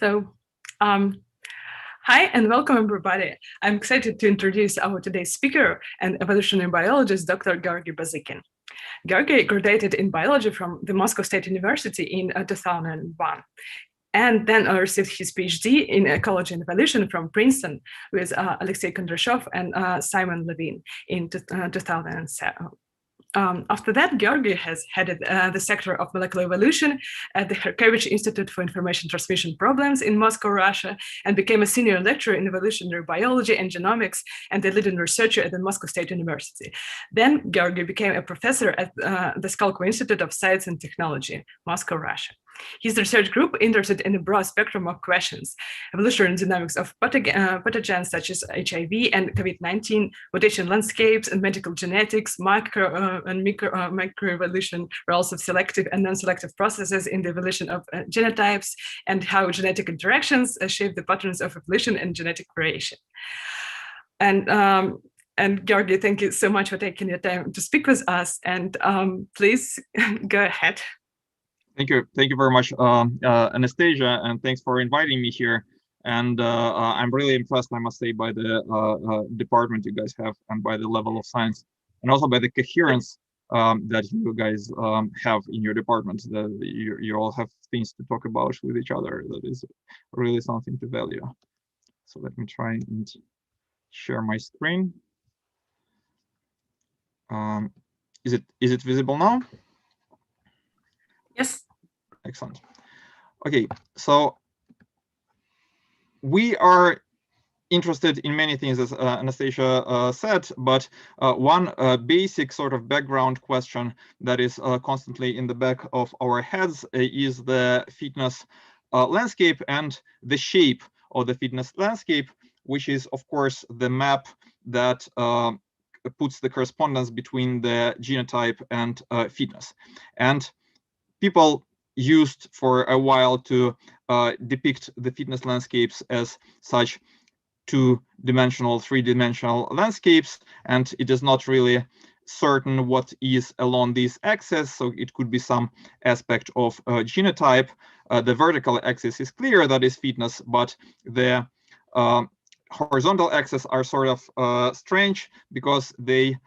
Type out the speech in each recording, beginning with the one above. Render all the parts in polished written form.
So, hi and welcome everybody. I'm excited to introduce our today's speaker and evolutionary biologist, Dr. Georgii Bazykin. Georgii graduated in biology from the Moscow State University in 2001. And then received his PhD in ecology and evolution from Princeton with Alexei Kondrashov and Simon Levine in 2007. After that, Georgii has headed the sector of molecular evolution at the Herkevich Institute for Information Transmission Problems in Moscow, Russia, and became a senior lecturer in evolutionary biology and genomics and a leading researcher at the Moscow State University. Then Georgii became a professor at the Skolkovo Institute of Science and Technology, Moscow, Russia. His research group interested in a broad spectrum of questions: evolutionary dynamics of pathogens such as HIV and COVID-19, mutation landscapes and medical genetics, microevolution, roles of selective and non-selective processes in the evolution of genotypes, and how genetic interactions shape the patterns of evolution and genetic variation. And Georgii, thank you so much for taking your time to speak with us. And please go ahead. Thank you very much, Anastasia, and thanks for inviting me here. And I'm really impressed, I must say, by the department you guys have and by the level of science, and also by the coherence that you guys have in your department. That you all have things to talk about with each other. That is really something to value. So let me try and share my screen. Is it visible now? Yes. Excellent. Okay, so we are interested in many things, as Anastasia said, but one basic sort of background question that is constantly in the back of our heads is the fitness landscape and the shape of the fitness landscape, which is, of course, the map that puts the correspondence between the genotype and fitness. And people used for a while to depict the fitness landscapes as such two-dimensional, three-dimensional landscapes, and it is not really certain what is along this axis. So it could be some aspect of genotype. The vertical axis is clear, that is fitness, but the horizontal axes are sort of strange because they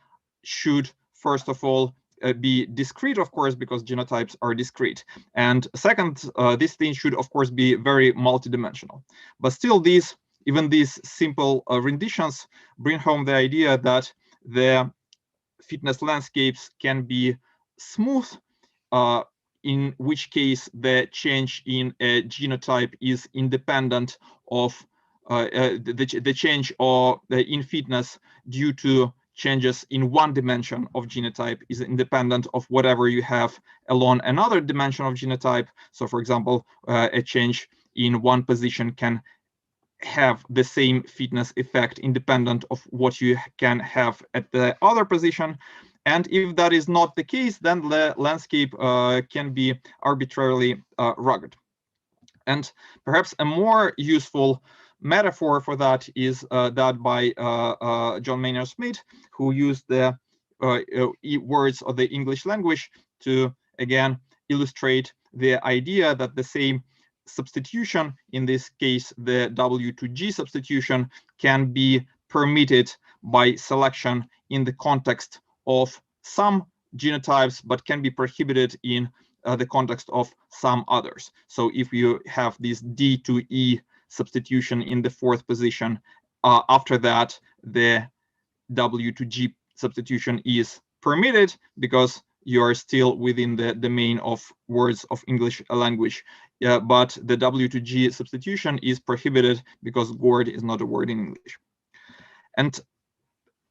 should, first of all, be discrete, of course, because genotypes are discrete. And second, this thing should, of course, be very multidimensional. But still, even these simple renditions bring home the idea that the fitness landscapes can be smooth, in which case the change in a genotype is independent of the change in fitness due to changes in one dimension of genotype is independent of whatever you have along another dimension of genotype. So, for example, a change in one position can have the same fitness effect independent of what you can have at the other position. And if that is not the case, then the landscape can be arbitrarily rugged. And perhaps a more useful metaphor for that is that by John Maynard Smith, who used the words of the English language to, again, illustrate the idea that the same substitution, in this case, the W to G substitution, can be permitted by selection in the context of some genotypes, but can be prohibited in the context of some others. So if you have this D to E substitution in the fourth position, after that, the W to G substitution is permitted because you are still within the domain of words of English language. But the W to G substitution is prohibited because gourd is not a word in English. And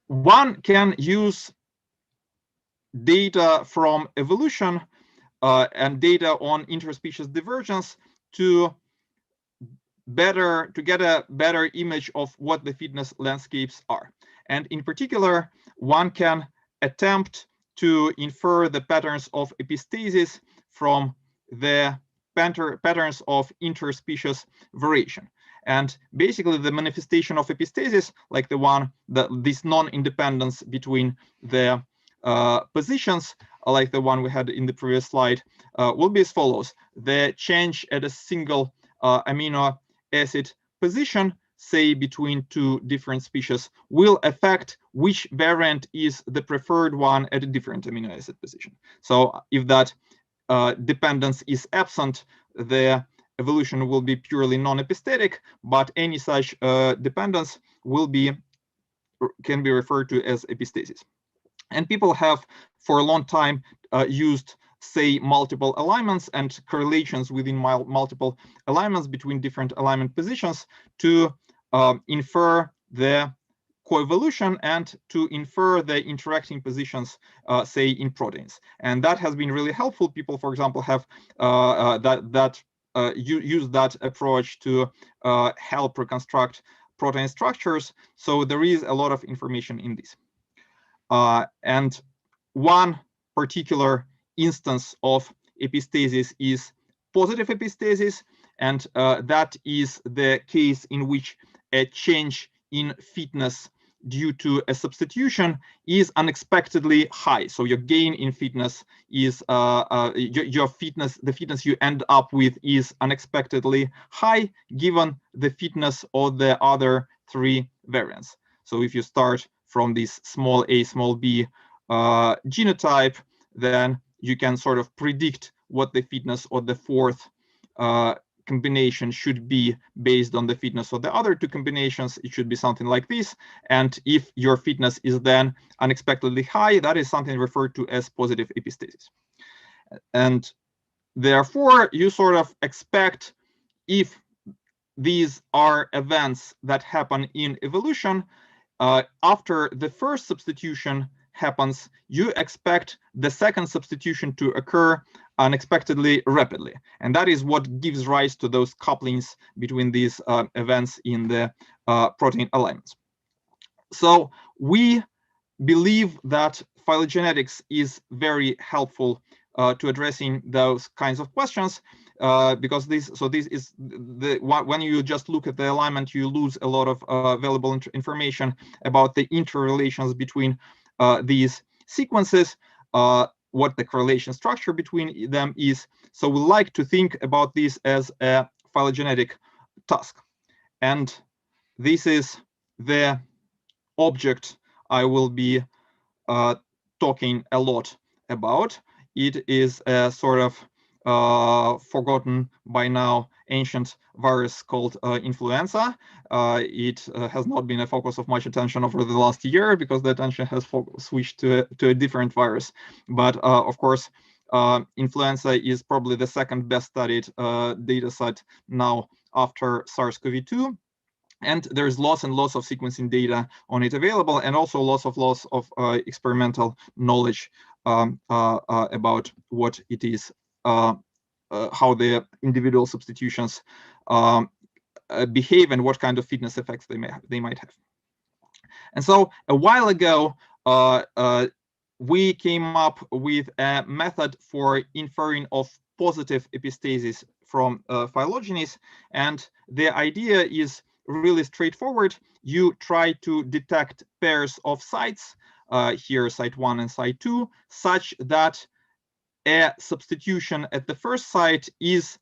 one can use data from evolution and data on interspecies divergence to get a better image of what the fitness landscapes are. And in particular, one can attempt to infer the patterns of epistasis from the patterns of interspecies variation. And basically the manifestation of epistasis, like the one that this non-independence between the positions, like the one we had in the previous slide, will be as follows. The change at a single amino acid position, say between two different species, will affect which variant is the preferred one at a different amino acid position. So if that dependence is absent, the evolution will be purely non-epistatic, but any such dependence can be referred to as epistasis. And people have for a long time used, say, multiple alignments and correlations within multiple alignments between different alignment positions to infer the coevolution and to infer the interacting positions, say, in proteins. And that has been really helpful. People, for example, have used that approach to help reconstruct protein structures. So there is a lot of information in this. And one particular instance of epistasis is positive epistasis, and that is the case in which a change in fitness due to a substitution is unexpectedly high. So your gain in fitness is the fitness you end up with is unexpectedly high given the fitness of the other three variants. So if you start from this small a, small b genotype, then you can sort of predict what the fitness of the fourth combination should be based on the fitness of the other two combinations. It should be something like this. And if your fitness is then unexpectedly high, that is something referred to as positive epistasis. And therefore, you sort of expect, if these are events that happen in evolution, after the first substitution happens, you expect the second substitution to occur unexpectedly rapidly. And that is what gives rise to those couplings between these events in the protein alignments. So we believe that phylogenetics is very helpful to addressing those kinds of questions, because this is when you just look at the alignment, you lose a lot of valuable information about the interrelations between these sequences, what the correlation structure between them is. So we like to think about this as a phylogenetic task. And this is the object I will be talking a lot about. It is a sort of forgotten by now ancient virus called influenza. It has not been a focus of much attention over the last year because the attention has switched to a different virus. But of course, influenza is probably the second best studied data set now after SARS-CoV-2. And there's lots and lots of sequencing data on it available, and also lots of experimental knowledge about what it is, how the individual substitutions behave and what kind of fitness effects they might have. And so a while ago, we came up with a method for inferring of positive epistasis from phylogenies, and the idea is really straightforward. You try to detect pairs of sites, here site 1 and site 2, such that a substitution at the first site is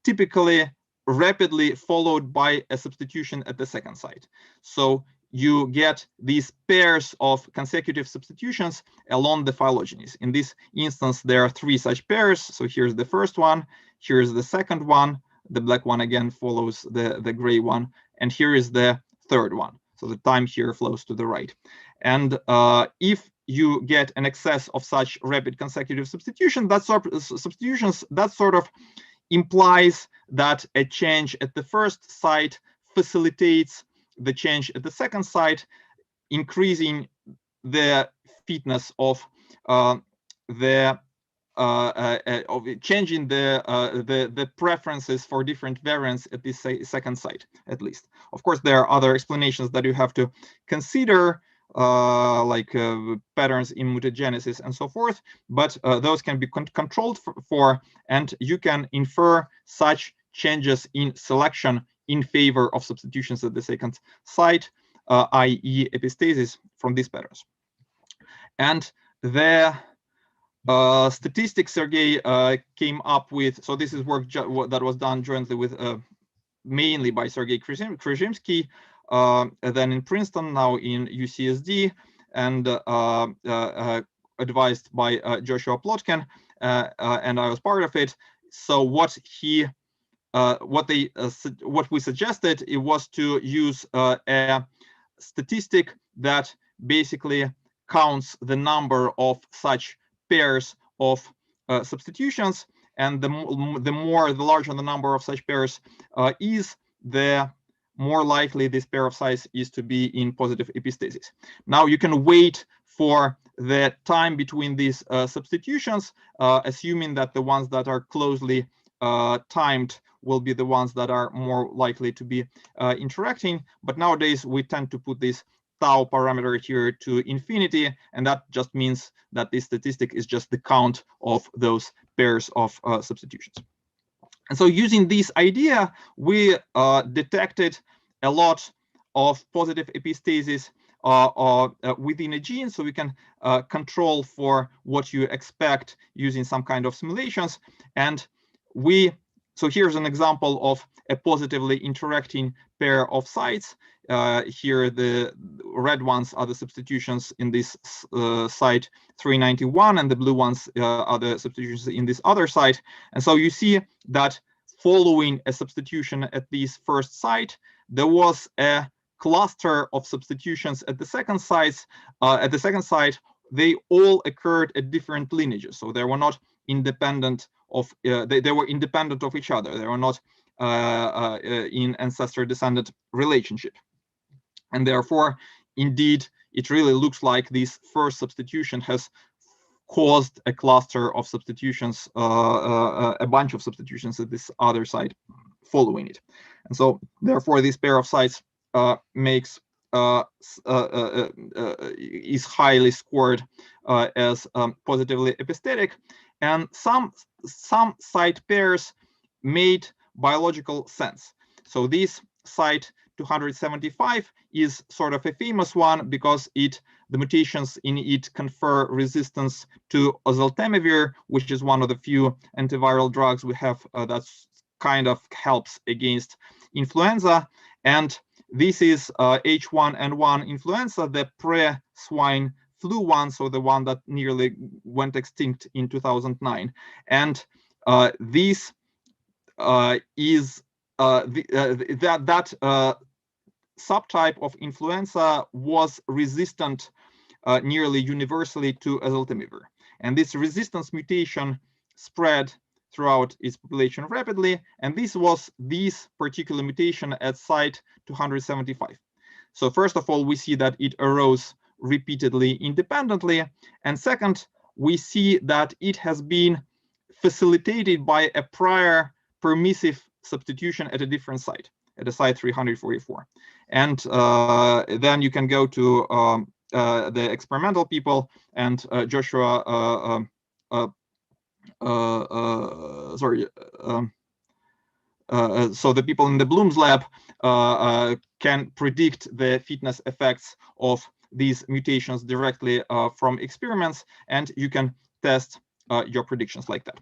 typically rapidly followed by a substitution at the second site. So you get these pairs of consecutive substitutions along the phylogenies. In this instance, there are 3 such pairs. So here's the first one, here's the second one, the black one again follows the gray one, and here is the third one. So the time here flows to the right. And if you get an excess of such rapid consecutive substitutions, that sort of implies that a change at the first site facilitates the change at the second site, increasing the fitness of changing the preferences for different variants at this second site, at least. Of course, there are other explanations that you have to consider, like patterns in mutagenesis and so forth, but those can be controlled for, and you can infer such changes in selection in favor of substitutions at the second site, i.e. epistasis, from these patterns. And the statistics Sergey came up with, so this is work that was done jointly with mainly by Sergei Krzyzewski, then in Princeton, now in UCSD, and advised by Joshua Plotkin, and I was part of it. So what we suggested, it was to use a statistic that basically counts the number of such pairs of substitutions, and the larger the number of such pairs is, the more likely this pair of sites is to be in positive epistasis. Now you can wait for the time between these substitutions, assuming that the ones that are closely timed will be the ones that are more likely to be interacting. But nowadays we tend to put this tau parameter here to infinity, and that just means that this statistic is just the count of those pairs of substitutions. And so using this idea, we detected a lot of positive epistasis within a gene, so we can control for what you expect using some kind of simulations. And so here's an example of a positively interacting pair of sites. Here the red ones are the substitutions in this site 391, and the blue ones are the substitutions in this other site. And so you see that following a substitution at this first site, there was a cluster of substitutions at the second site. They all occurred at different lineages, so they were not independent of they were independent of each other. They were not in ancestor-descendant relationship, and therefore, indeed, it really looks like this first substitution has caused a cluster of substitutions, a bunch of substitutions at this other site following it. And so, therefore, this pair of sites is highly scored as positively epistatic, and some site pairs made biological sense. So this site 275 is sort of a famous one because the mutations in it confer resistance to oseltamivir, which is one of the few antiviral drugs we have that's kind of helps against influenza. And this is H1N1 influenza, the pre-swine flu one, so the one that nearly went extinct in 2009. And this is that subtype of influenza was resistant nearly universally to oseltamivir. And this resistance mutation spread throughout its population rapidly, and this was this particular mutation at site 275. So first of all, we see that it arose repeatedly independently, and second, we see that it has been facilitated by a prior permissive substitution at a different site, at a site 344. And then you can go to the experimental people, and Joshua so the people in the Bloom's lab can predict the fitness effects of these mutations directly from experiments, and you can test your predictions like that.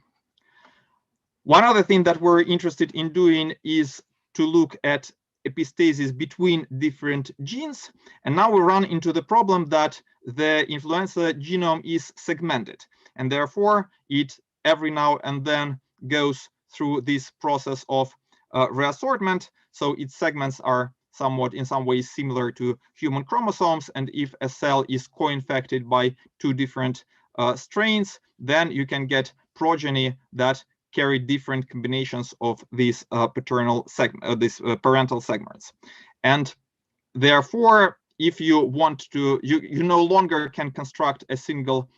One other thing that we're interested in doing is to look at epistasis between different genes, and now we run into the problem that the influenza genome is segmented, and therefore it every now and then goes through this process of reassortment. So its segments are somewhat in some ways similar to human chromosomes, and if a cell is co-infected by two different strains, then you can get progeny that carry different combinations of these parental segments. And therefore, if you want to, you no longer can construct a single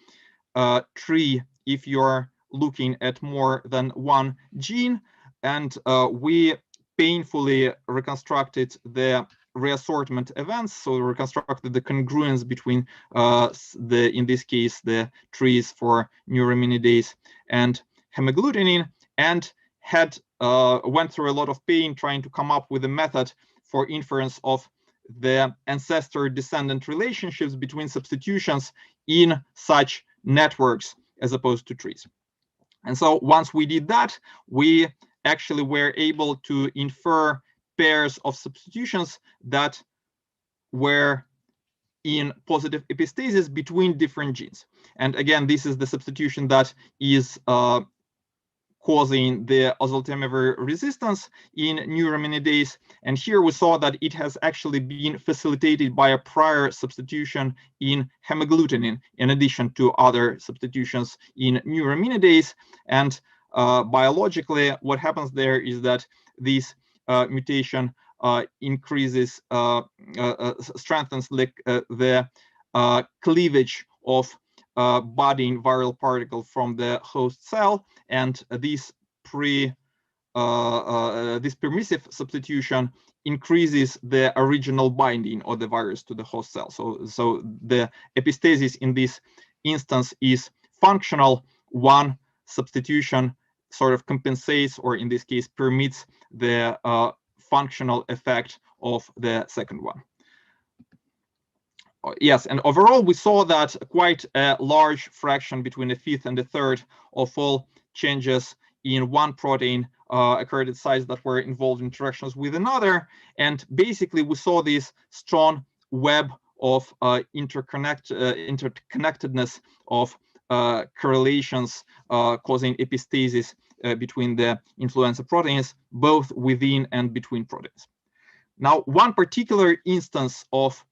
tree if you're looking at more than one gene. And we painfully reconstructed the reassortment events. So reconstructed the congruence between in this case, the trees for neuraminidase and hemagglutinin, and went through a lot of pain trying to come up with a method for inference of the ancestor-descendant relationships between substitutions in such networks as opposed to trees. And so once we did that, we actually were able to infer pairs of substitutions that were in positive epistasis between different genes. And again, this is the substitution that is causing the oseltamivir resistance in neuraminidase. And here we saw that it has actually been facilitated by a prior substitution in hemagglutinin, in addition to other substitutions in neuraminidase. And biologically, what happens there is that this mutation increases, strengthens the cleavage of budding viral particle from the host cell, and this permissive substitution increases the original binding of the virus to the host cell. So the epistasis in this instance is functional. One substitution sort of compensates, or in this case permits, the functional effect of the second one. Yes, and overall we saw that quite a large fraction, between a fifth and a third, of all changes in one protein occurred at sites that were involved in interactions with another. And basically we saw this strong web of interconnectedness of correlations causing epistasis between the influenza proteins, both within and between proteins. Now, one particular instance of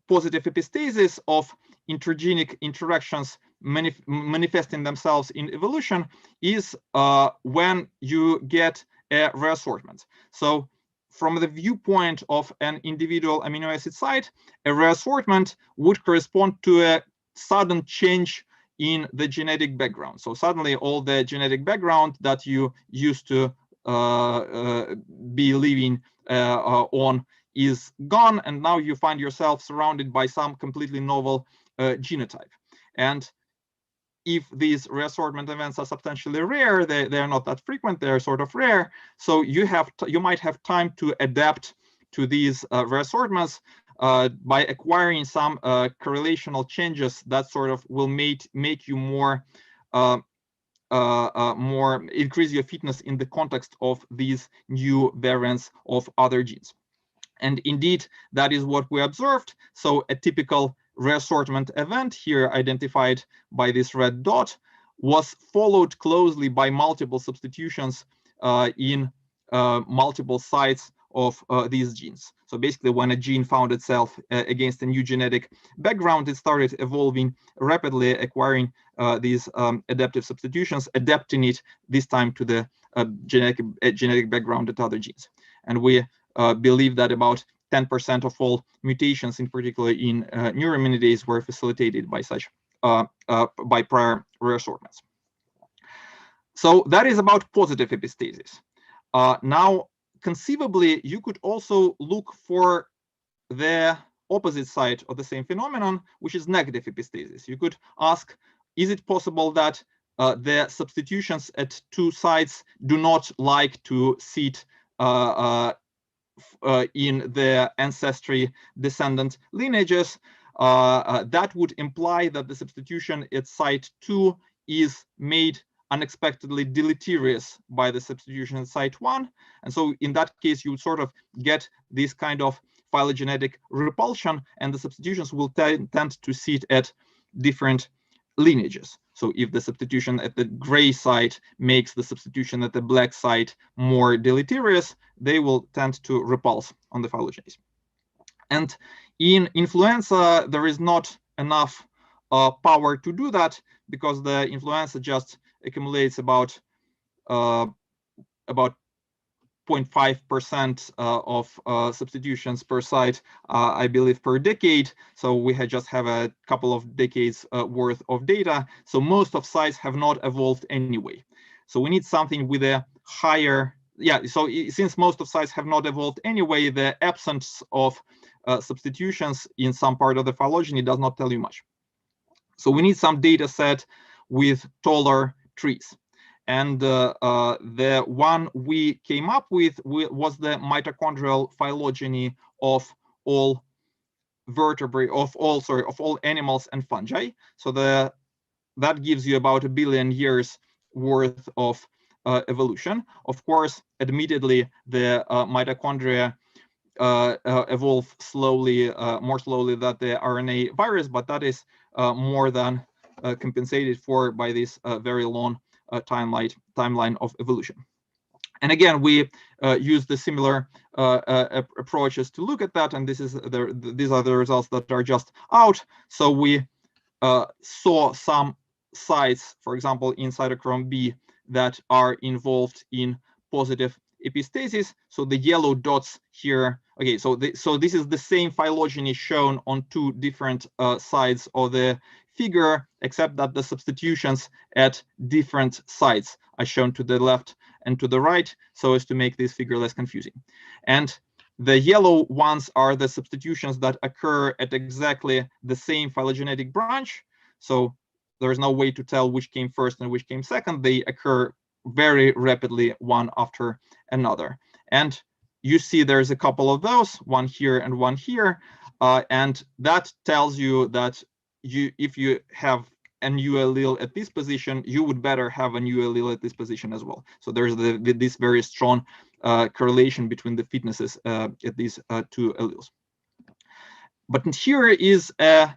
positive epistasis of intergenic interactions manifesting themselves in evolution is when you get a reassortment. So from the viewpoint of an individual amino acid site, a reassortment would correspond to a sudden change in the genetic background. So suddenly all the genetic background that you used to be living on is gone, and now you find yourself surrounded by some completely novel genotype. And if these reassortment events are substantially rare, they're not that frequent, they're sort of rare, so you might have time to adapt to these reassortments by acquiring some correlational changes that sort of will make you more increase your fitness in the context of these new variants of other genes. And indeed, that is what we observed. So a typical reassortment event, here identified by this red dot, was followed closely by multiple substitutions in multiple sites of these genes. So basically, when a gene found itself against a new genetic background, it started evolving rapidly, acquiring these adaptive substitutions, adapting it this time to the genetic background at other genes. And we believe that about 10% of all mutations, in particular in neuraminidase, were facilitated by such by prior reassortments. So that is about positive epistasis. Now, conceivably, you could also look for the opposite side of the same phenomenon, which is negative epistasis. You could ask, is it possible that the substitutions at two sites do not like to sit in the ancestry descendant lineages? That would imply that the substitution at site 2 is made unexpectedly deleterious by the substitution at site 1. And so in that case, you would sort of get this kind of phylogenetic repulsion, and the substitutions will tend to sit at different lineages. So if the substitution at the gray site makes the substitution at the black site more deleterious, they will tend to repulse on the phylogenies. And in influenza, there is not enough power to do that, because the influenza just accumulates about 0.5% of substitutions per site, I believe, per decade. So we just have a couple of decades worth of data. So most of sites have not evolved anyway. So we need something with a higher, so since most of sites have not evolved anyway, the absence of substitutions in some part of the phylogeny does not tell you much. So we need some data set with taller trees. And the one we came up with was the mitochondrial phylogeny of all vertebrae, of all animals and fungi. So that gives you about 1 billion years worth of evolution. Of course, admittedly, the mitochondria evolve slowly, more slowly than the RNA virus, but that is more than compensated for by this very long timeline of evolution. And again, we use the similar approaches to look at that, and these are the results that are just out. So we saw some sites, for example, in cytochrome B, that are involved in positive epistasis. So the yellow dots here. Okay, so this is the same phylogeny shown on two different sides of the figure, except that the substitutions at different sites are shown to the left and to the right, so as to make this figure less confusing. And the yellow ones are the substitutions that occur at exactly the same phylogenetic branch. So there is no way to tell which came first and which came second. They occur very rapidly, one after another. And you see there's a couple of those, one here and one here. And that tells you that if you have a new allele at this position, you would better have a new allele at this position as well. So there's this very strong correlation between the fitnesses at these two alleles. But here is a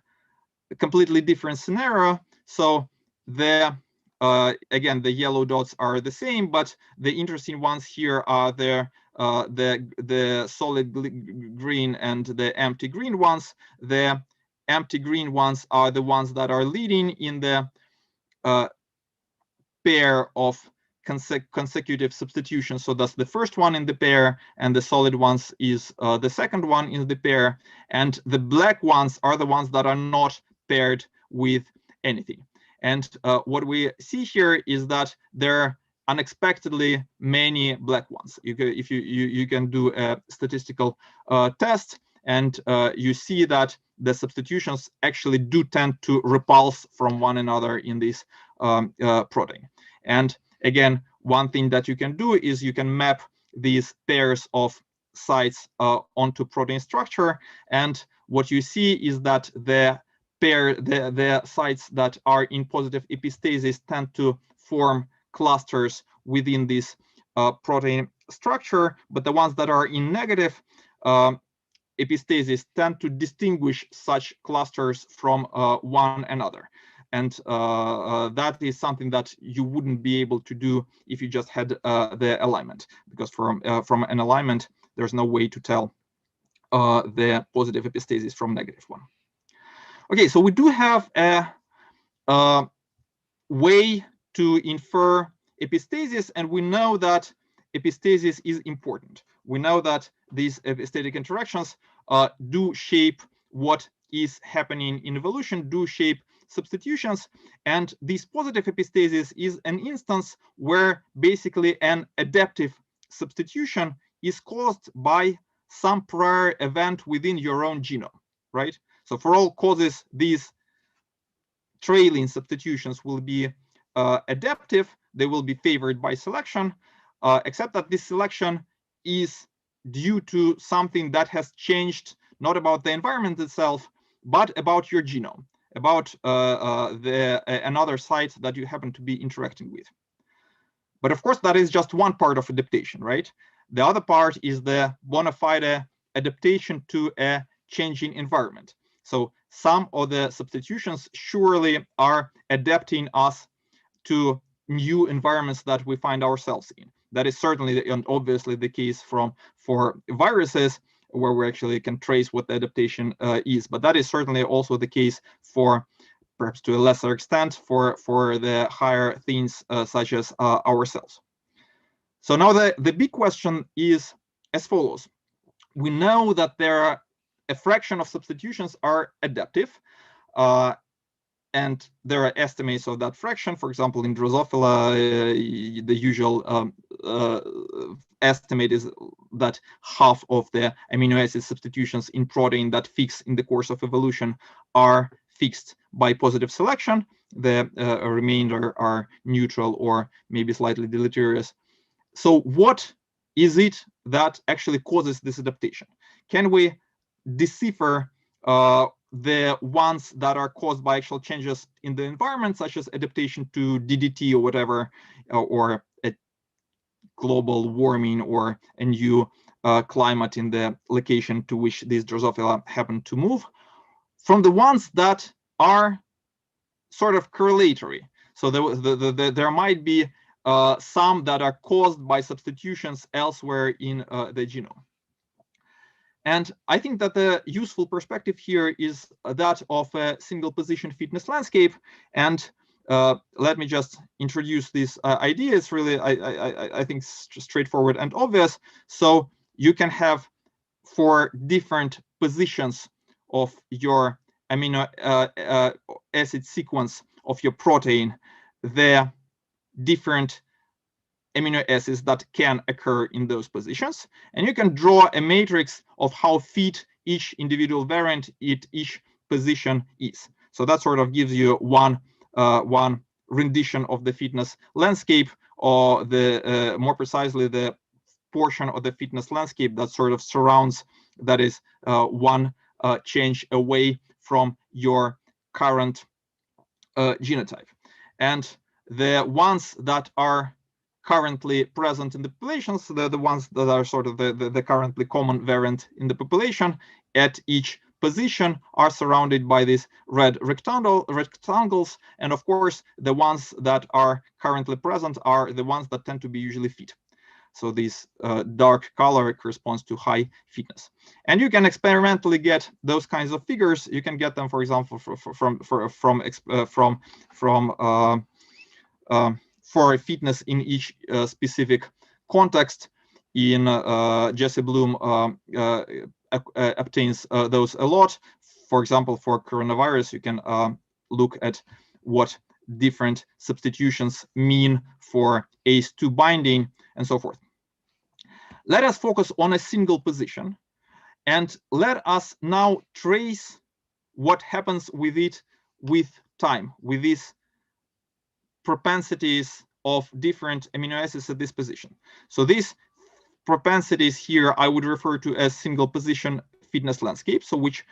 completely different scenario. So again, the yellow dots are the same, but the interesting ones here are the solid green and the empty green ones. The empty green ones are the ones that are leading in the pair of consecutive substitutions. So that's the first one in the pair, and the solid ones is the second one in the pair. And the black ones are the ones that are not paired with anything. And what we see here is that there are unexpectedly many black ones. You can do a statistical test, and you see that the substitutions actually do tend to repulse from one another in this protein. And again, one thing that you can do is you can map these pairs of sites onto protein structure, and what you see is that the sites that are in positive epistasis tend to form clusters within this protein structure, but the ones that are in negative epistasis tend to distinguish such clusters from one another. And that is something that you wouldn't be able to do if you just had the alignment, because from an alignment, there's no way to tell the positive epistasis from negative one. Okay, so we do have a way to infer epistasis, and we know that epistasis is important. We know that these epistatic interactions do shape what is happening in evolution, do shape substitutions, and this positive epistasis is an instance where basically an adaptive substitution is caused by some prior event within your own genome, right? So for all causes, these trailing substitutions will be adaptive. They will be favored by selection, except that this selection is due to something that has changed, not about the environment itself, but about your genome, about another site that you happen to be interacting with. But of course, that is just one part of adaptation, right? The other part is the bona fide adaptation to a changing environment. So some of the substitutions surely are adapting us to new environments that we find ourselves in. That is certainly and obviously the case for viruses, where we actually can trace what the adaptation is. But that is certainly also the case for, perhaps to a lesser extent, for the higher things such as ourselves. So now the big question is as follows. We know that there are a fraction of substitutions are adaptive, and there are estimates of that fraction. For example, in Drosophila, the usual estimate is that half of the amino acid substitutions in protein that fix in the course of evolution are fixed by positive selection. The remainder are neutral or maybe slightly deleterious. So what is it that actually causes this adaptation? Can we decipher the ones that are caused by actual changes in the environment, such as adaptation to DDT or whatever, or a global warming or a new climate in the location to which these Drosophila happen to move, from the ones that are sort of correlatory. So there might be some that are caused by substitutions elsewhere in the genome. And I think that the useful perspective here is that of a single position fitness landscape. And let me just introduce this idea. It's really, I think, straightforward and obvious. So you can have, for different positions of your amino acid sequence of your protein, the different amino acids that can occur in those positions. And you can draw a matrix of how fit each individual variant at each position is. So that sort of gives you one rendition of the fitness landscape, or the more precisely, the portion of the fitness landscape that sort of surrounds, that is one change away from your current genotype. And the ones that are currently present in the populations, the ones that are sort of the currently common variant in the population at each position, are surrounded by these red rectangles. And of course, the ones that are currently present are the ones that tend to be usually fit. So this dark color corresponds to high fitness. And you can experimentally get those kinds of figures. You can get them, for example, for fitness in each specific context. In Jesse Bloom obtains those a lot. For example, for coronavirus, you can look at what different substitutions mean for ACE2 binding and so forth. Let us focus on a single position, and let us now trace what happens with it with time, with these propensities of different amino acids at this position. So these propensities here I would refer to as single position fitness landscape, so which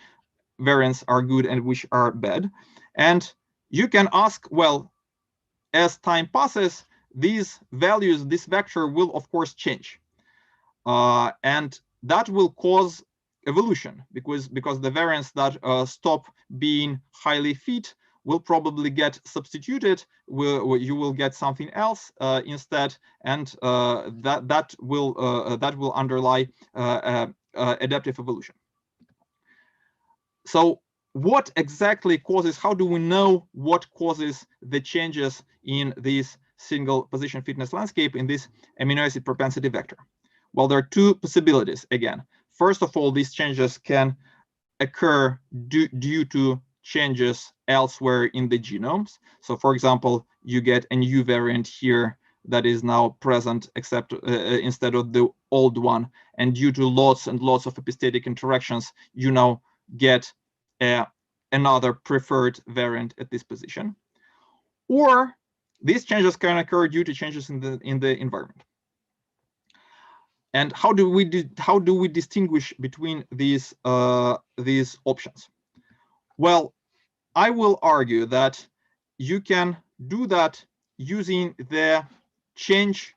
variants are good and which are bad. And you can ask, well, as time passes, these values, this vector will of course change. And that will cause evolution, because the variants that stop being highly fit will probably get substituted. You will get something else instead, and that will underlie adaptive evolution. So what exactly causes? How do we know what causes the changes in this single position fitness landscape in this amino acid propensity vector? Well, there are two possibilities again. First of all, these changes can occur due to changes elsewhere in the genomes. So for example, you get a new variant here that is now present except instead of the old one, and due to lots and lots of epistatic interactions, you now get another preferred variant at this position. Or these changes can occur due to changes in the environment. And how do we distinguish between these options? Well, I will argue that you can do that using the change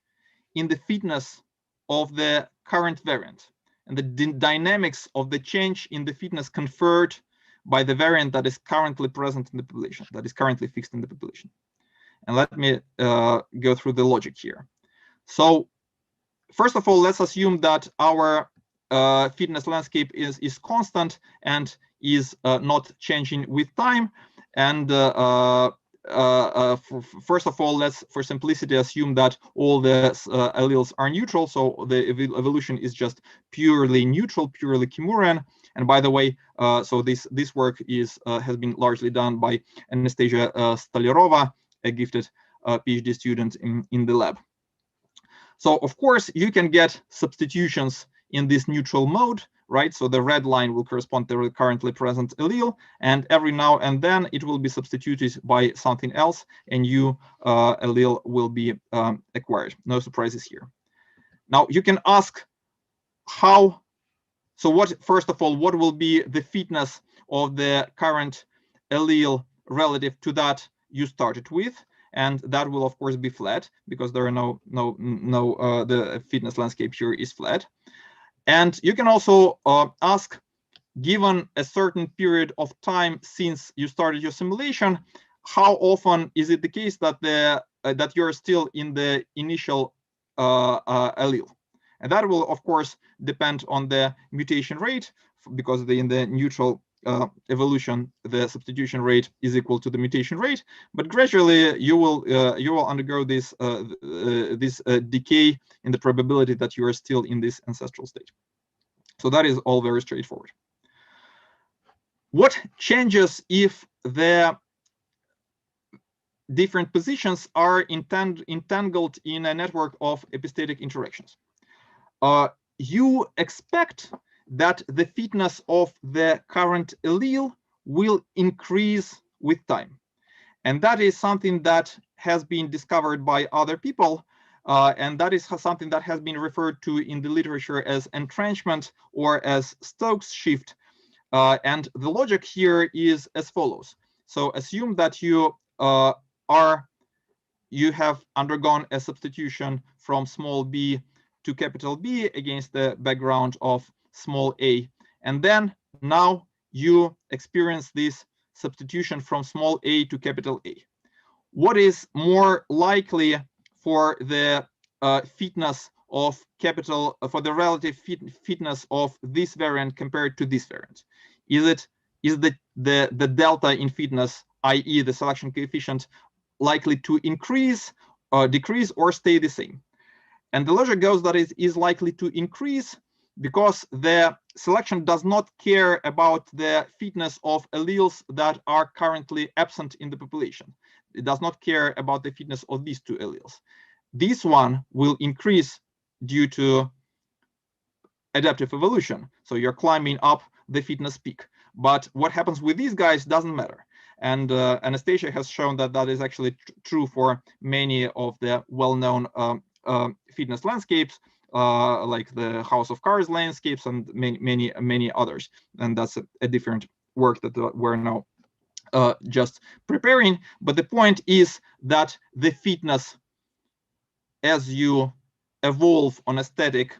in the fitness of the current variant and the dynamics of the change in the fitness conferred by the variant that is currently present in the population, that is currently fixed in the population. And let me go through the logic here. So first of all, let's assume that our fitness landscape is constant and is not changing with time. And first of all, let's, for simplicity, assume that all the alleles are neutral. So the evolution is just purely neutral, purely Kimurian. And by the way, so this work has been largely done by Anastasia Stolyarova, a gifted PhD student in the lab. So of course, you can get substitutions in this neutral mode, right? So the red line will correspond to the currently present allele, and every now and then it will be substituted by something else, and new allele will be acquired. No surprises here. Now you can ask how. So first of all, what will be the fitness of the current allele relative to that you started with? and that will of course be flat because there are the fitness landscape here is flat. And you can also ask, given a certain period of time since you started your simulation, how often is it the case that that you're still in the initial allele? And that will of course depend on the mutation rate, because in the neutral evolution the substitution rate is equal to the mutation rate. But gradually you will undergo this decay in the probability that you are still in this ancestral state. So that is all very straightforward. What changes if the different positions are entangled in a network of epistatic interactions? You expect that the fitness of the current allele will increase with time. And that is something that has been discovered by other people. And that is something that has been referred to in the literature as entrenchment or as Stokes shift. And the logic here is as follows. So assume that you have undergone a substitution from small b to capital B against the background of small a. And then now you experience this substitution from small a to capital A. What is more likely for the fitness of for the relative fitness of this variant compared to this variant? Is the delta in fitness, i.e. the selection coefficient, likely to increase, decrease, or stay the same? And the logic goes that it is likely to increase because the selection does not care about the fitness of alleles that are currently absent in the population. It does not care about the fitness of these two alleles. This one will increase due to adaptive evolution. So you're climbing up the fitness peak. But what happens with these guys doesn't matter. And Anastasia has shown that that is actually true for many of the well-known fitness landscapes, like the House of Cards landscapes and many others. And that's a different work that we're now just preparing. But the point is that the fitness, as you evolve on a static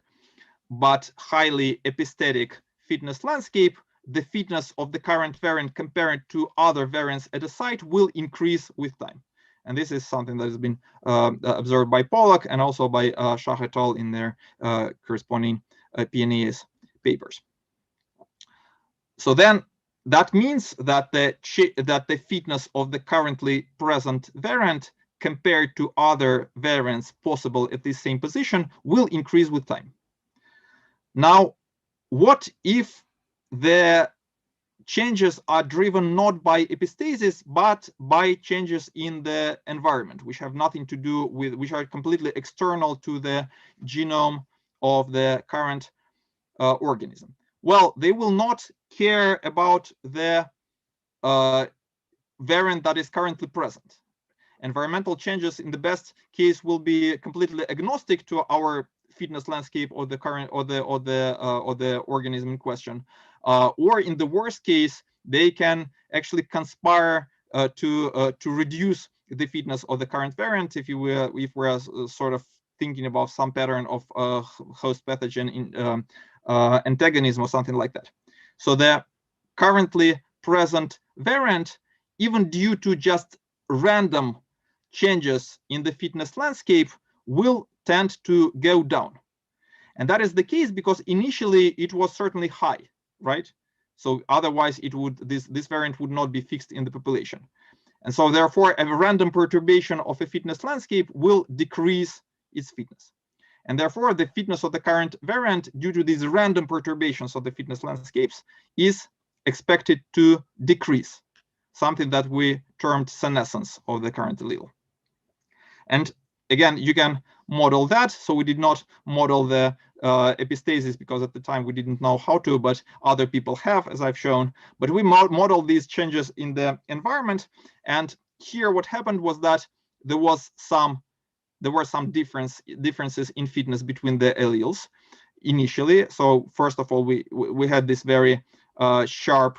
but highly epistatic fitness landscape, the fitness of the current variant compared to other variants at a site will increase with time. And this is something that has been observed by Pollack and also by Shah et al. In their corresponding PNAS papers. So then that means that the fitness of the currently present variant compared to other variants possible at the same position will increase with time. Now, what if the changes are driven not by epistasis, but by changes in the environment, which have nothing to do with, which are completely external to the genome of the current organism? Well, they will not care about the variant that is currently present. Environmental changes in the best case will be completely agnostic to our fitness landscape or the current or the organism in question, or in the worst case, they can actually conspire to reduce the fitness of the current variant if we're sort of thinking about some pattern of host pathogen in antagonism or something like that. So the currently present variant, even due to just random changes in the fitness landscape, will tend to go down. And that is the case because initially it was certainly high, right? So otherwise it would, this variant would not be fixed in the population. And so therefore a random perturbation of a fitness landscape will decrease its fitness. And therefore the fitness of the current variant due to these random perturbations of the fitness landscapes is expected to decrease, something that we termed senescence of the current allele. And again, you can model that. So we did not model the epistasis because at the time we didn't know how to, but other people have, as I've shown. But we modeled these changes in the environment. And here what happened was that there were some differences in fitness between the alleles initially. So first of all, we had this very sharp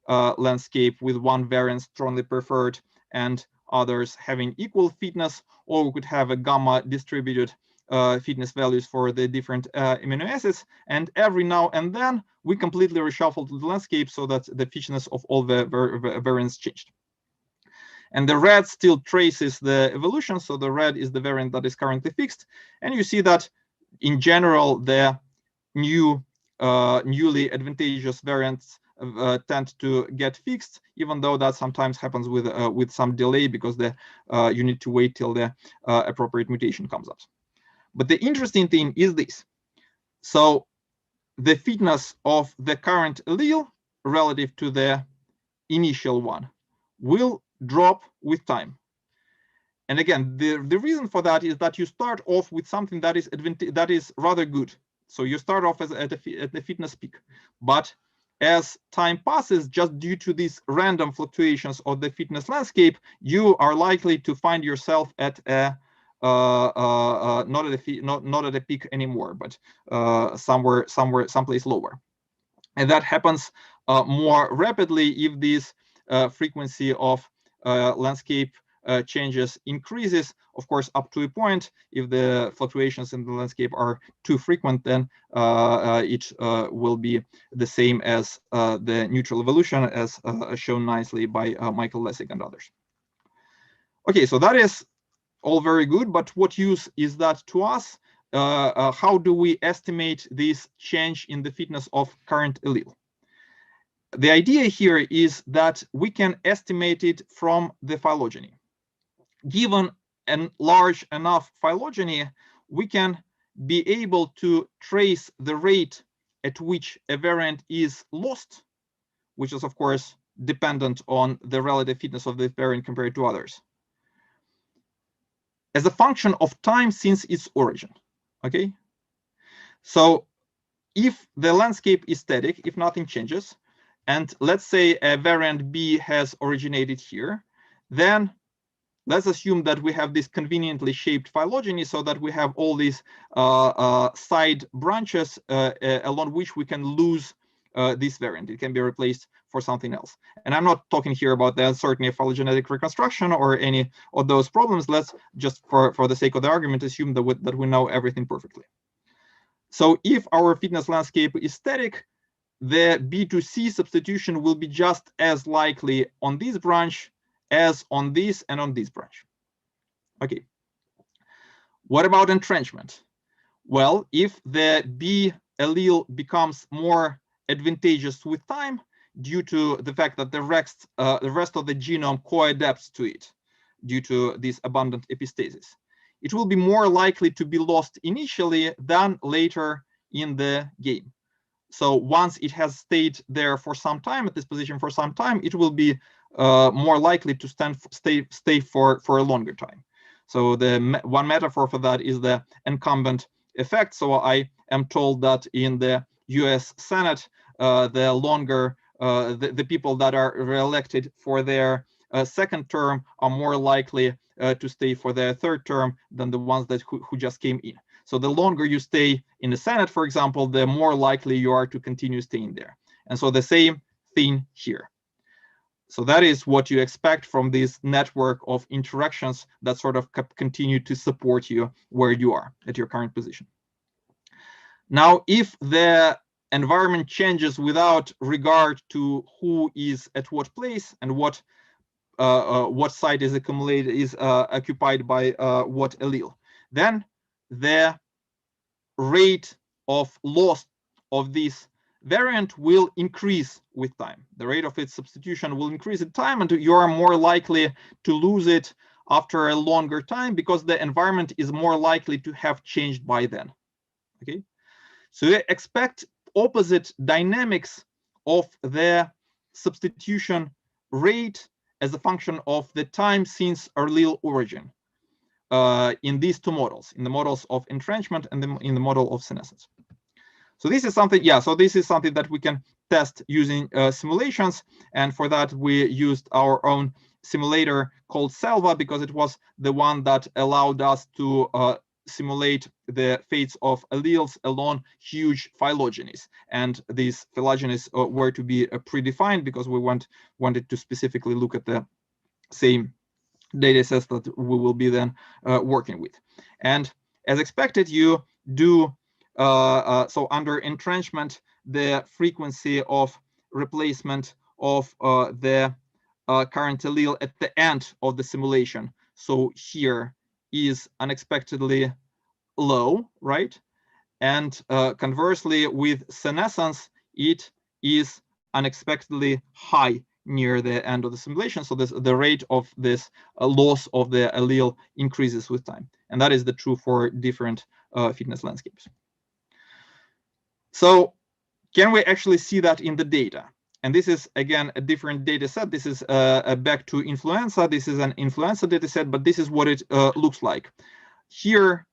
landscape with one variant strongly preferred and others having equal fitness, or we could have a gamma distributed fitness values for the different amino acids. And every now and then, we completely reshuffle the landscape so that the fitness of all the variants changed. And the red still traces the evolution. So the red is the variant that is currently fixed. And you see that in general, the newly advantageous variants tend to get fixed, even though that sometimes happens with some delay because you need to wait till the appropriate mutation comes up. But the interesting thing is this. So the fitness of the current allele relative to the initial one will drop with time. And again, the reason for that is that you start off with something that is rather good. So you start off at the fitness peak. But as time passes, just due to these random fluctuations of the fitness landscape, you are likely to find yourself at a not at a peak anymore, but someplace lower. And that happens more rapidly if this frequency of landscape changes increases, of course, up to a point. If the fluctuations in the landscape are too frequent, then it will be the same as the neutral evolution, as shown nicely by Michael Lessig and others. Okay, so that is all very good, but what use is that to us? How do we estimate this change in the fitness of current allele? The idea here is that we can estimate it from the phylogeny. Given a large enough phylogeny, we can be able to trace the rate at which a variant is lost, which is, of course, dependent on the relative fitness of the variant compared to others, as a function of time since its origin. Okay? So if the landscape is static, if nothing changes, and let's say a variant B has originated here, then let's assume that we have this conveniently shaped phylogeny so that we have all these side branches along which we can lose this variant. It can be replaced for something else. And I'm not talking here about the uncertainty of phylogenetic reconstruction or any of those problems. Let's just, for the sake of the argument, assume that we know everything perfectly. So if our fitness landscape is static, the B2C substitution will be just as likely on this branch as on this and on this branch. Okay. What about entrenchment? Well, if the B allele becomes more advantageous with time due to the fact that the rest of the genome co-adapts to it due to this abundant epistasis, it will be more likely to be lost initially than later in the game. So once it has stayed there for some time, at this position for some time, it will be more likely to stay for a longer time. So the one metaphor for that is the incumbent effect. So I am told that in the US Senate, the longer the people that are reelected for their second term are more likely to stay for their third term than the ones that who just came in. So the longer you stay in the Senate, for example, the more likely you are to continue staying there. And so the same thing here. So that is what you expect from this network of interactions that sort of continue to support you where you are at your current position. Now, if the environment changes without regard to who is at what place and what site is occupied by what allele, then the rate of loss of this variant will increase with time. The rate of its substitution will increase in time, and you are more likely to lose it after a longer time because the environment is more likely to have changed by then. Okay, so you expect opposite dynamics of the substitution rate as a function of the time since allele origin in these two models, in the models of entrenchment and in the model of senescence. So this is something, so this is something that we can test using simulations. And for that, we used our own simulator called Selva because it was the one that allowed us to simulate the fates of alleles along huge phylogenies. And these phylogenies were to be predefined because we wanted to specifically look at the same data sets that we will be then working with. And as expected, you do so under entrenchment, the frequency of replacement of the current allele at the end of the simulation, so here, is unexpectedly low, right? And conversely, with senescence, it is unexpectedly high near the end of the simulation. So the rate of this loss of the allele increases with time. And that is the true for different fitness landscapes. So can we actually see that in the data? And this is, again, a different data set. This is back to influenza. This is an influenza data set, but this is what it looks like. Here,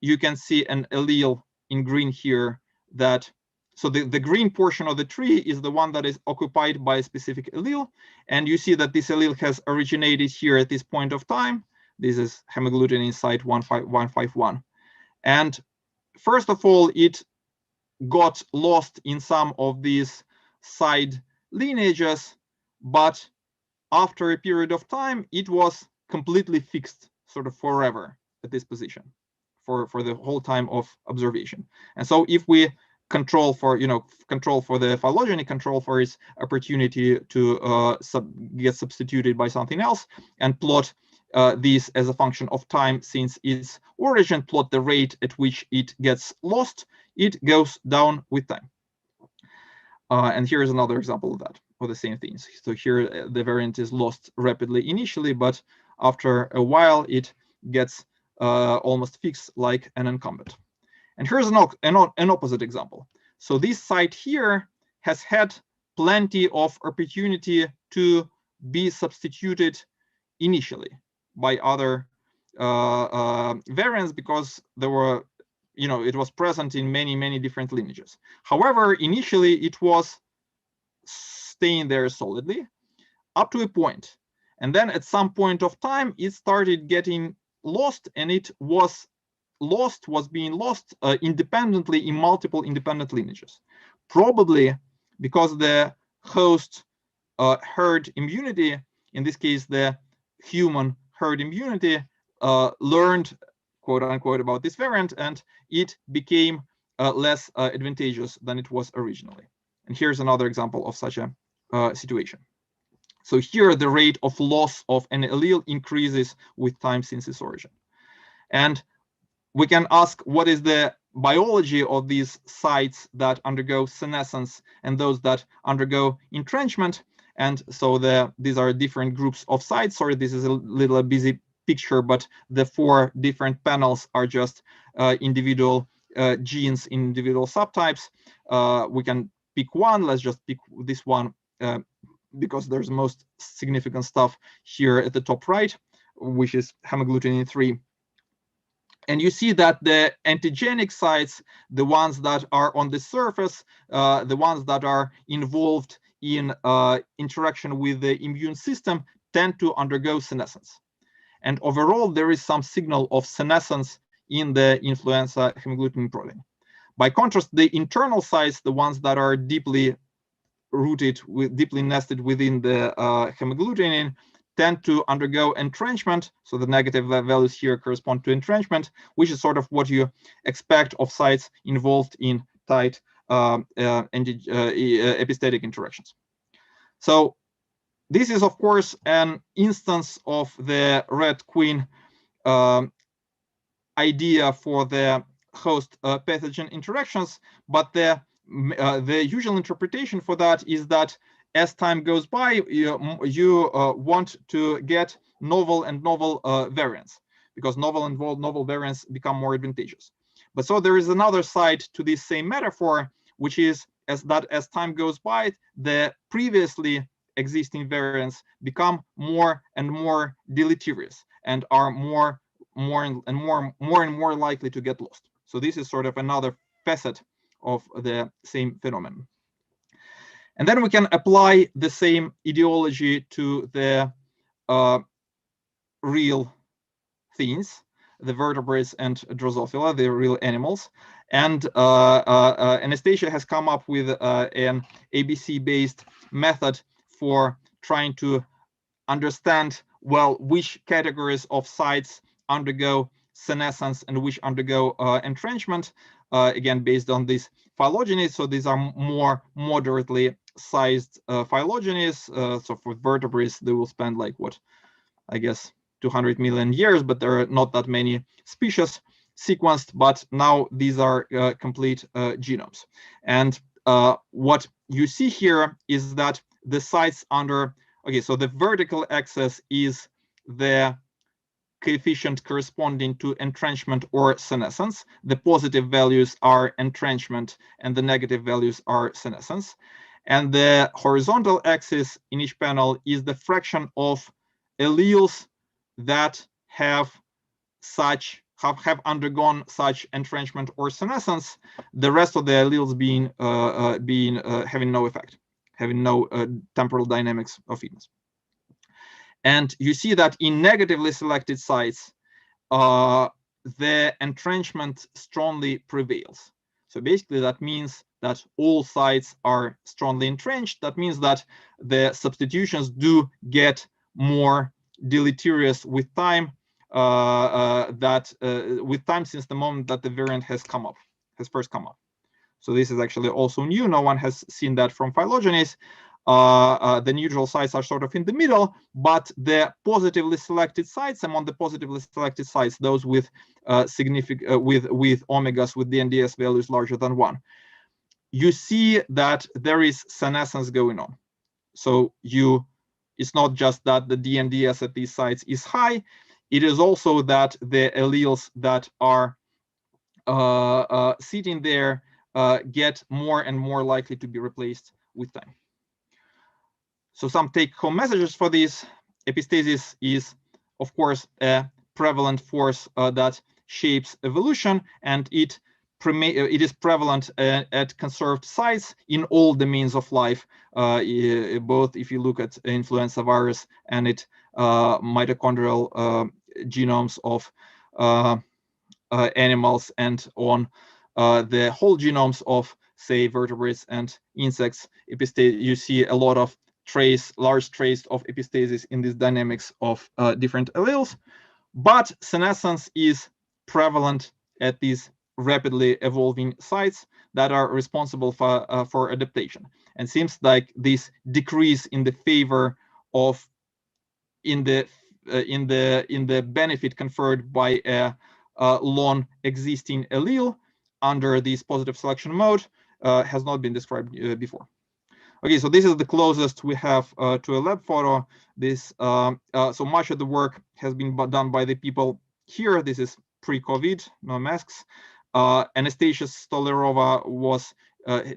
you can see an allele in green here that, so the green portion of the tree is the one that is occupied by a specific allele. And you see that this allele has originated here at this point of time. This is hemagglutinin site 151. And first of all, it got lost in some of these side lineages, but after a period of time, it was completely fixed sort of forever at this position for the whole time of observation. And so if we control for, control for the phylogeny, control for its opportunity to get substituted by something else, and plot this as a function of time since its origin, plot the rate at which it gets lost, it goes down with time. And here's another example of that, of the same things. So here the variant is lost rapidly initially, but after a while it gets almost fixed like an incumbent. And here's an opposite example. So this site here has had plenty of opportunity to be substituted initially by other variants because there were, it was present in many different lineages. However, initially it was staying there solidly up to a point. And then at some point of time, it started getting lost, and it was being lost independently in multiple independent lineages. Probably because the host herd immunity, in this case, the human herd immunity, learned, quote unquote, about this variant, and it became less advantageous than it was originally. And here's another example of such a situation. So here the rate of loss of an allele increases with time since its origin. And we can ask, what is the biology of these sites that undergo senescence and those that undergo entrenchment? And so these are different groups of sites. Sorry, this is a little busy picture, but the 4 different panels are just individual genes in individual subtypes. We can pick one. Let's just pick this one because there's most significant stuff here at the top right, which is hemagglutinin 3. And you see that the antigenic sites, the ones that are on the surface, the ones that are involved in interaction with the immune system, tend to undergo senescence. And overall, there is some signal of senescence in the influenza hemagglutinin protein. By contrast, the internal sites, the ones that are deeply rooted, deeply nested within the hemagglutinin, tend to undergo entrenchment. So the negative values here correspond to entrenchment, which is sort of what you expect of sites involved in tight epistatic interactions. So this is, of course, an instance of the red queen idea for the host pathogen interactions, but the usual interpretation for that is that as time goes by, you want to get novel variants, because novel variants become more advantageous. But so there is another side to this same metaphor, which is as time goes by, the previously existing variants become more and more deleterious and are more and more likely to get lost. So this is sort of another facet of the same phenomenon. And then we can apply the same ideology to the real things, the vertebrates and Drosophila, the real animals. And Anastasia has come up with an ABC-based method for trying to understand well, which categories of sites undergo senescence and which undergo entrenchment, again, based on these phylogenies. So these are more moderately sized phylogenies. So for vertebrates, they will spend like what, I guess, 200 million years, but there are not that many species sequenced, but now these are complete genomes. And what you see here is that the sites under, okay, so the vertical axis is the coefficient corresponding to entrenchment or senescence. The positive values are entrenchment and the negative values are senescence. And the horizontal axis in each panel is the fraction of alleles that have undergone such entrenchment or senescence, the rest of the alleles having no effect, having no temporal dynamics of fitness. And you see that in negatively selected sites, the entrenchment strongly prevails. So basically that means that all sites are strongly entrenched. That means that the substitutions do get more deleterious with time, with time since the moment that the variant has first come up. So this is actually also new. No one has seen that from phylogenies. The neutral sites are sort of in the middle, but the positively selected sites, among the positively selected sites, those with with omegas with DNDS values larger than 1, you see that there is senescence going on. So it's not just that the DNDS at these sites is high, it is also that the alleles that are sitting there get more and more likely to be replaced with time. So some take-home messages for this: epistasis is, of course, a prevalent force that shapes evolution, and it is prevalent at conserved sites in all domains of life, both if you look at influenza virus and its mitochondrial genomes of animals, and on the whole genomes of, say, vertebrates and insects. You see a lot of large trace of epistasis in these dynamics of different alleles, but senescence is prevalent at these rapidly evolving sites that are responsible for adaptation. And seems like this decrease in the favor of in the benefit conferred by a long existing allele under this positive selection mode has not been described before. Okay, so this is the closest we have to a lab photo. This so much of the work has been done by the people here. This is pre-COVID, no masks. Anastasia Stolerova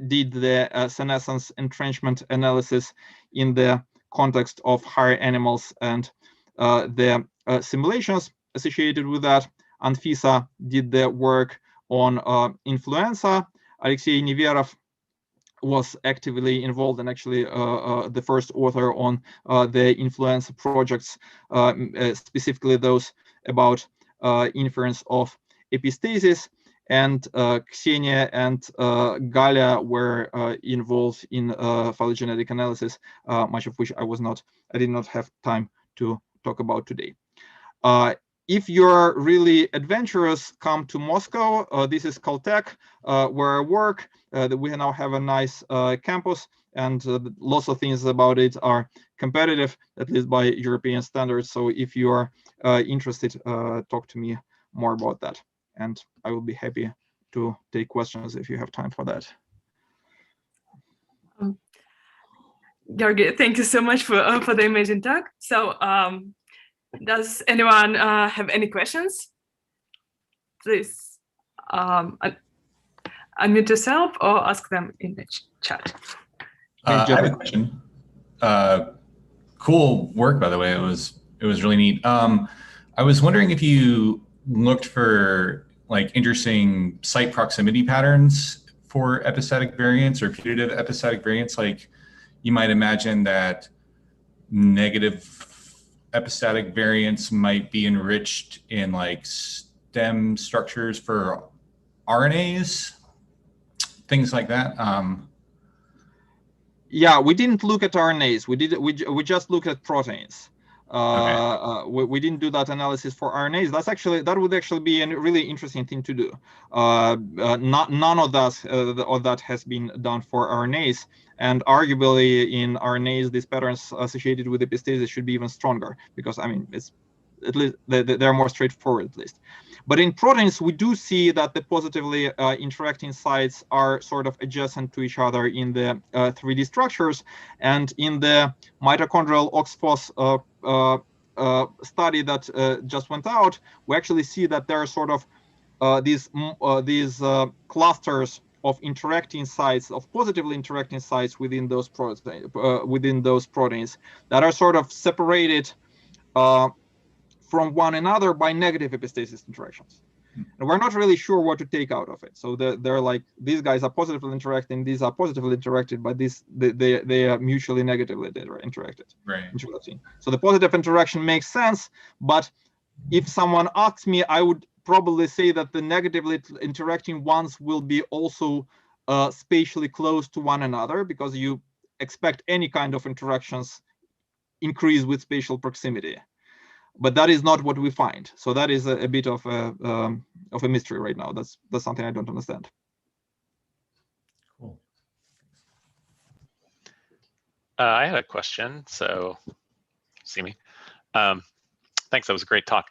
did the senescence entrenchment analysis in the context of higher animals and the simulations associated with that. Anfisa did the work on influenza. Alexei Neverov was actively involved and actually the first author on the influenza projects, specifically those about inference of epistasis. And Ksenia and Galia were involved in phylogenetic analysis, much of which I did not have time to talk about today. If you're really adventurous, come to Moscow. This is Caltech, where I work. We now have a nice campus, and lots of things about it are competitive, at least by European standards. So if you are interested, talk to me more about that, and I will be happy to take questions if you have time for that. Georgii, thank you so much for the amazing talk. So does anyone have any questions? Please unmute yourself or ask them in the chat. I have a question. Cool work, by the way. It was really neat. I was wondering if you looked for like interesting site proximity patterns for epistatic variants or putative epistatic variants. Like you might imagine that negative epistatic variants might be enriched in like stem structures for RNAs, things like that. Yeah, we didn't look at RNAs. We just looked at proteins. We didn't do that analysis for RNAs. That would actually be a really interesting thing to do. None of that has been done for RNAs, and arguably in RNAs these patterns associated with epistasis should be even stronger, because I mean it's at least they're more straightforward at least. But in proteins we do see that the positively interacting sites are sort of adjacent to each other in the 3D structures, and in the mitochondrial OXPHOS study that just went out, we actually see that there are sort of these clusters of interacting sites, of positively interacting sites within those proteins that are sort of separated from one another by negative epistasis interactions. And we're not really sure what to take out of it. So they're like, these guys are positively interacting, these are positively interacted, but they are mutually negatively interacted. Right. Interesting. So the positive interaction makes sense, but if someone asks me, I would probably say that the negatively interacting ones will be also spatially close to one another, because you expect any kind of interactions increase with spatial proximity. But that is not what we find. So that is a bit of a mystery right now. That's something I don't understand. Cool. I had a question. So, see me. Thanks. That was a great talk.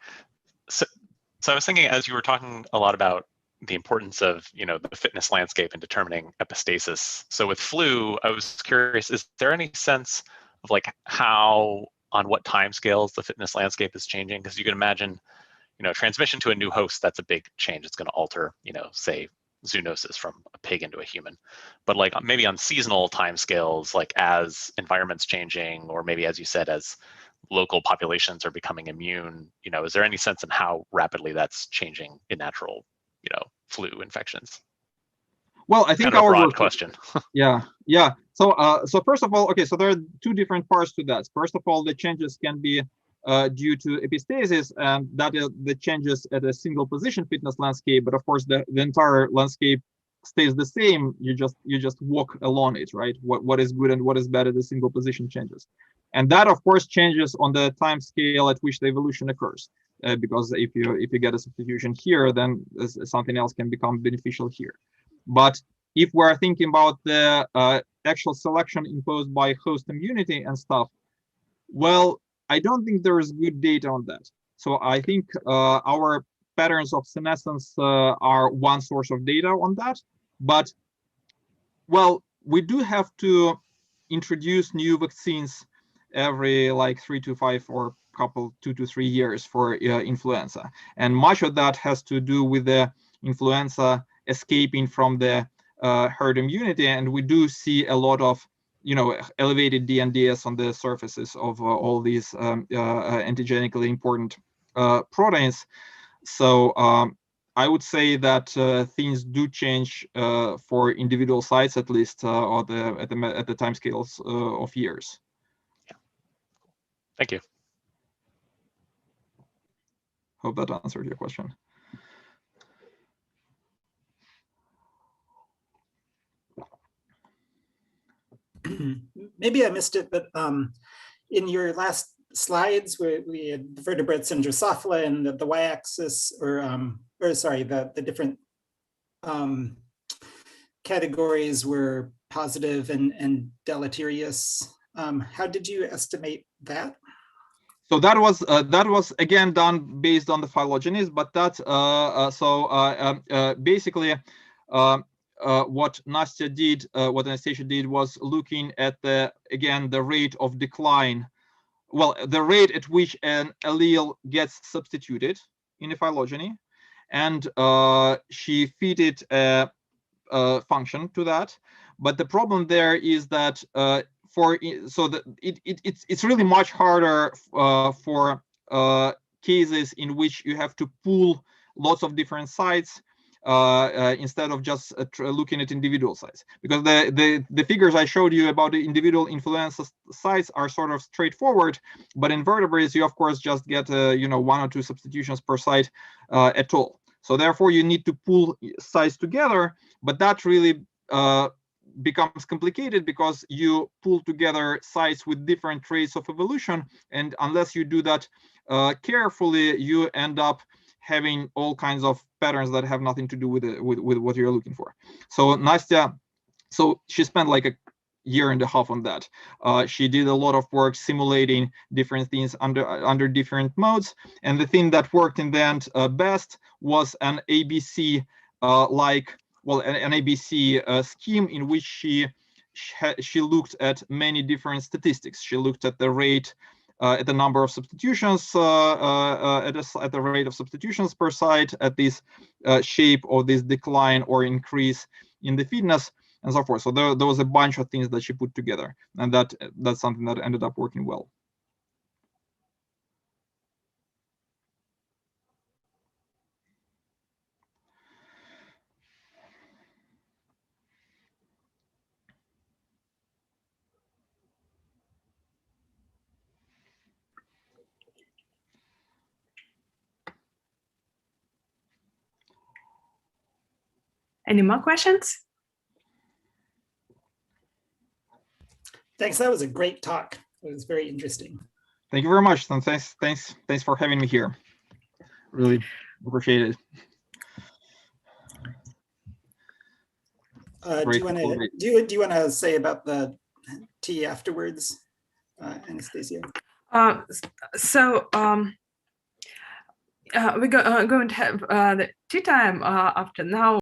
So I was thinking, as you were talking a lot about the importance of the fitness landscape in determining epistasis. So with flu, I was curious: is there any sense of like how, on what timescales the fitness landscape is changing? Because you can imagine, transmission to a new host, that's a big change. It's going to alter, say, zoonosis from a pig into a human. But like maybe on seasonal timescales, like as environment's changing, or maybe as you said, as local populations are becoming immune, is there any sense in how rapidly that's changing in natural, flu infections? Well, I think kind of our broad question. Yeah. So first of all, okay, so there are two different parts to that. First of all, the changes can be due to epistasis, and that is the changes at a single position fitness landscape. But of course, the entire landscape stays the same. You just walk along it, right? What is good and what is bad at the single position changes, and that of course changes on the time scale at which the evolution occurs. Because if you get a substitution here, then something else can become beneficial here. But if we're thinking about the actual selection imposed by host immunity and stuff, well, I don't think there is good data on that. So I think our patterns of senescence are one source of data on that. But, well, we do have to introduce new vaccines every like 3 to 5 or 2 to 3 years for influenza. And much of that has to do with the influenza escaping from the herd immunity, and we do see a lot of elevated DNDs on the surfaces of all these antigenically important proteins. So I would say that things do change for individual sites, at least at the time scales of years. Yeah. Thank you. Hope that answered your question. Maybe I missed it, but in your last slides, we had the vertebrates and Drosophila, and the y-axis, or sorry, the different categories were positive and deleterious. How did you estimate that? So that was again done based on the phylogenies, but that's basically. What Nastya did, what Anastasia did, was looking at the rate of decline, well, the rate at which an allele gets substituted in a phylogeny, and she fitted a function to that. But the problem there is that it's really much harder for cases in which you have to pool lots of different sites. Instead of just looking at individual sites, because the figures I showed you about the individual influenza sites are sort of straightforward, but in vertebrates you of course just get 1 or 2 substitutions per site at all. So therefore you need to pool sites together, but that really becomes complicated because you pull together sites with different traits of evolution, and unless you do that carefully, you end up having all kinds of patterns that have nothing to do with what you're looking for. So Nastya, so she spent like a year and a half on that. She did a lot of work simulating different things under different modes, and the thing that worked in the end best was an ABC an ABC scheme in which she looked at many different statistics. She looked at the rate, at the number of substitutions, at the rate of substitutions per site, at this shape of this decline or increase in the fitness, and so forth. So there was a bunch of things that she put together, and that's something that ended up working well. Any more questions? Thanks. That was a great talk. It was very interesting. Thank you very much, and thanks for having me here. Really appreciate it. Do you want to say about the tea afterwards, Anastasia? We're going to have the tea time after now.